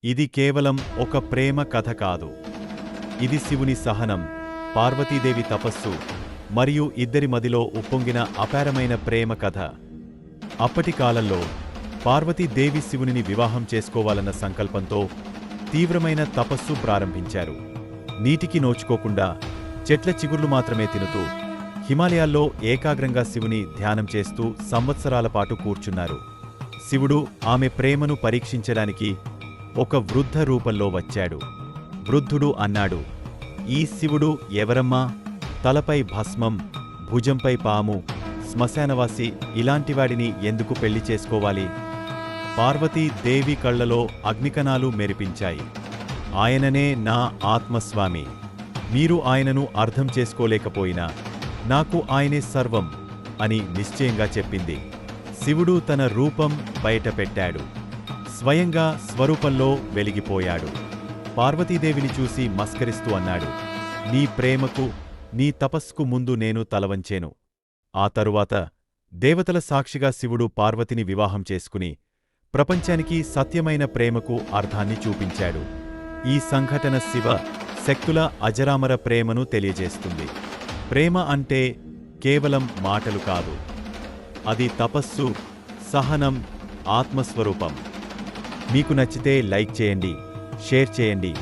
ఇది కేవలం ఒక ప్రేమ కథ కాదు. ఇది శివుని సహనం, పార్వతీదేవి తపస్సు మరియు ఇద్దరి మదిలో ఉప్పొంగిన అపారమైన ప్రేమ కథ. అప్పటి కాలంలో పార్వతీదేవి శివునిని వివాహం చేసుకోవాలన్న సంకల్పంతో తీవ్రమైన తపస్సు ప్రారంభించారు. నీటికి నోచుకోకుండా చెట్ల చిగుర్లు మాత్రమే తినుతూ హిమాలయాల్లో ఏకాగ్రంగా శివుని ధ్యానం చేస్తూ సంవత్సరాల పాటు కూర్చున్నారు. శివుడు ఆమె ప్రేమను పరీక్షించడానికి ఒక వృద్ధ రూపంలో వచ్చాడు. వృద్ధుడు అన్నాడు, "ఈ శివుడు ఎవరమ్మా? తలపై భస్మం, భుజంపై పాము, శ్మశానవాసి ఇలాంటివాడిని ఎందుకు పెళ్లి చేసుకోవాలి?" పార్వతీదేవి కళ్లలో అగ్నికణాలు మెరిపించాయి. "ఆయననే నా ఆత్మస్వామి. మీరు ఆయనను అర్థం చేసుకోలేకపోయినా నాకు ఆయనే సర్వం" అని నిశ్చయంగా చెప్పింది. శివుడు తన రూపం బయటపెట్టాడు. స్వయంగా స్వరూపంలో వెలిగిపోయాడు. పార్వతీదేవిని చూసి మస్కరిస్తూ అన్నాడు, "నీ ప్రేమకు, నీ తపస్సుకు ముందు నేను తలవంచేను." ఆ తరువాత దేవతల సాక్షిగా శివుడు పార్వతిని వివాహం చేసుకుని ప్రపంచానికి సత్యమైన ప్రేమకు అర్థాన్ని చూపించాడు. ఈ సంఘటన శివ శక్తుల అజరామర ప్రేమను తెలియజేస్తుంది. ప్రేమ అంటే కేవలం మాటలు కాదు. అది తపస్సు, సహనం, ఆత్మస్వరూపం. మీకు నచ్చితే లైక్ చేయండి, షేర్ చేయండి.